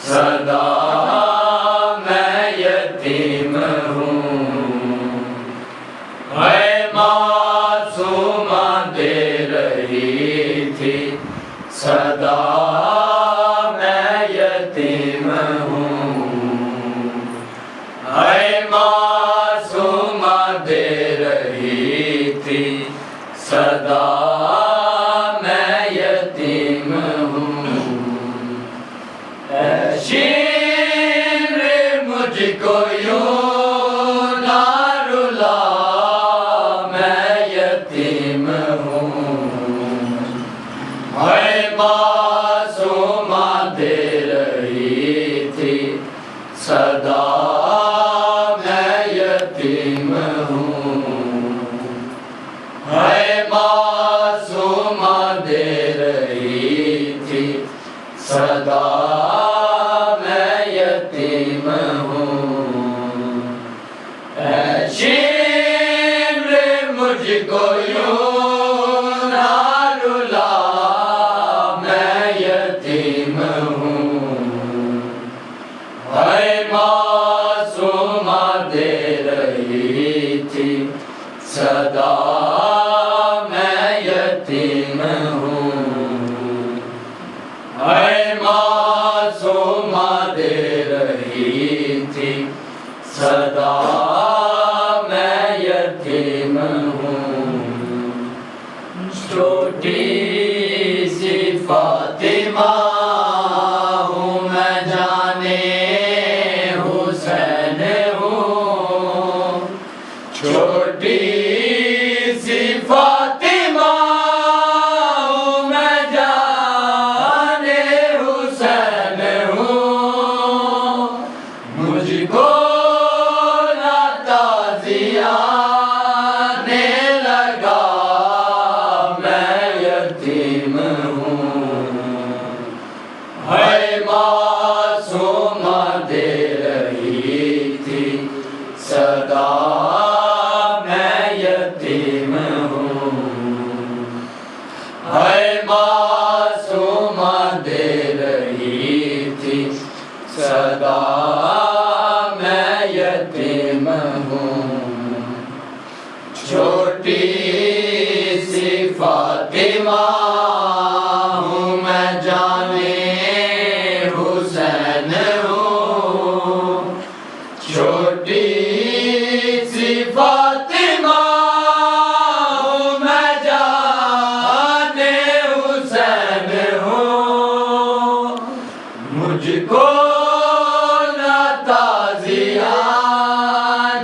सदा मैं यतीम हूँ। है मासूमा दे रही थी, सदा मैं यतीम हूँ। है मासूमा दे रही थी, सदा मैं यतीम हूँ। ऐ शिम्र मुझको यूं ना रुला, मैं यतीम हूँ। है मासूमा दे रही थी, सदा मैं यतीम हूँ। है मासूमा दे रही थी, सदा मैं यतीम हूँ। ऐ शिम्र मुझको यूं ना रुला, मैं यतीम हूँ। है मासूमा दे रही थी, सदा मैं यतीम हूँ। है मासूमा दे रही थी, सदा मैं यतीम हूँ। छोटी सी फातिमा हूँ मैं, जाने हुसैन हूँ। छोटी सी फातिमा हूँ मैं, जाने हुसैन हूँ। मुझको ना ताज़िया ने लगा, मैं यतीम हूँ। है मासूमा दे रही थी, सदा मैं यतीम हूँ। है मासूमा दे रही थी, सदा मैं यतीम हूँ। छोटी सी फातिमा हूँ मैं, जाने हुसैन हूँ। छोटी सी फातिमा हूँ मैं, जाने हुसैन हूँ। मुझको ना ताज़िया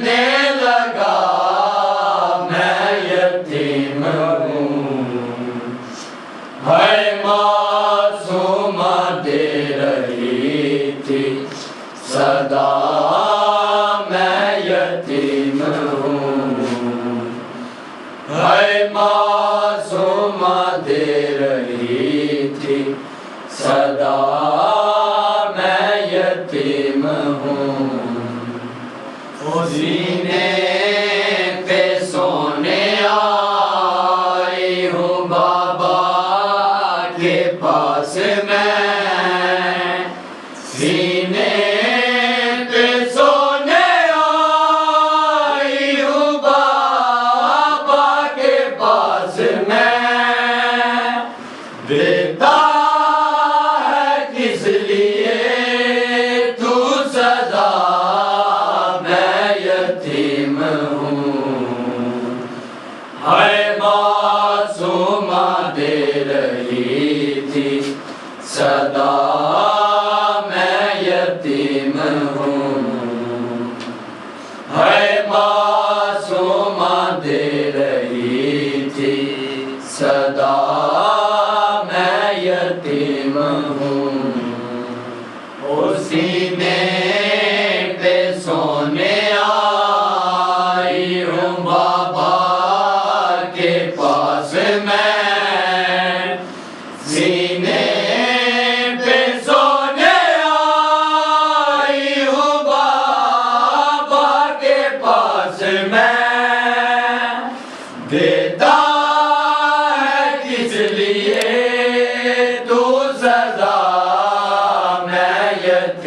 ने लगा, मैं यतीम हूँ। है मासूमा दे रही थी, सदा मैं यतीम हूँ। है मासूमा दे रही थी, सदा मैं यतीम हूँ। सीने पे सोने आई हूँ बाबा के पास मैं। सीने पे सोने आई हूँ बाबा के पास मैं। देता है किस लिए तू सदा, मैं यतीम हूँ। है मासूमा दे रही थी, सदा मैं यतीम हूँ। है मासूमा दे रही थी, सदा मैं यतीम हूँ। सीने पे सोने आई हूँ बाबा के पास मैं। सीने पे सोने आई हूँ बाबा के पास मैं। देता है किस लिए तू सदा, मैं यतीम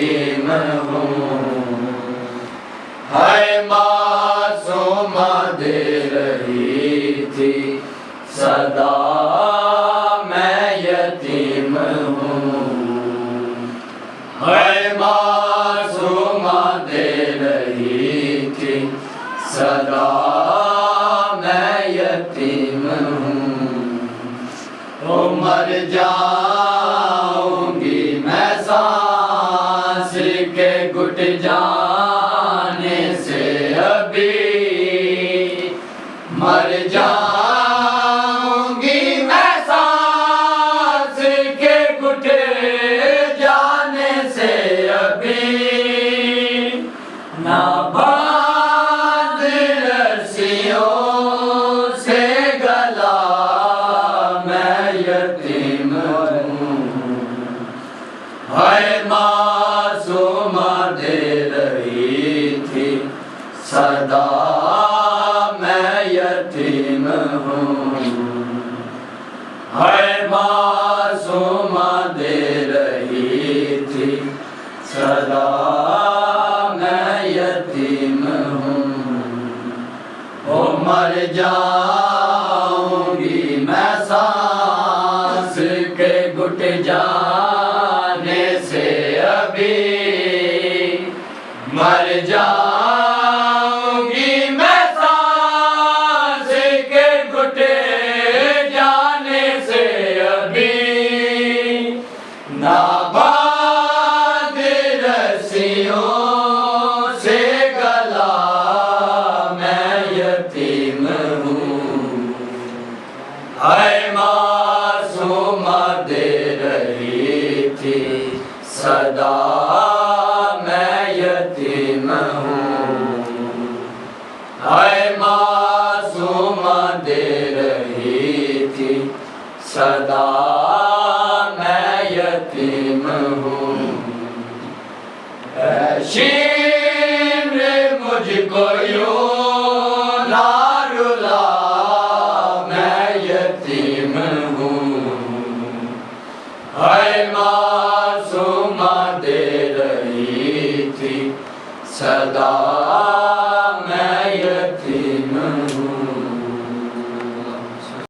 सदा मैं यतीम हूँ। है मासूमा दे रही थी सदा मैं यतीम हूँ। ओ मर जाऊंगी मैं सांस के घुट जाने से अभी। मर जाऊंगी मैं सांस के घुट जाने से अभी। ना बांध रस्सियों से गला मैं यतीम हूँ। है मासूमा दे रही थी सदा मैं यतीम हूँ। है मासूमा दे रही थी सदा मैं यतीम हूँ। ओ मर जाऊंगी मैं सांस के घुट जाने से अभी। मर जाऊंगी मैं सांस के घुट जाने से अभी। ना बांध रस्सियों से गला मैं यतीम हूँ। है मासूमा दे रही थी सदा मैं यतीम हूँ। है मासूमा दे रही थी सदा मैं यतीम हूँ। शिम्र मुझको यूं ना रुला मैं यतीम हूँ। है मासूमा दे रही थी सदा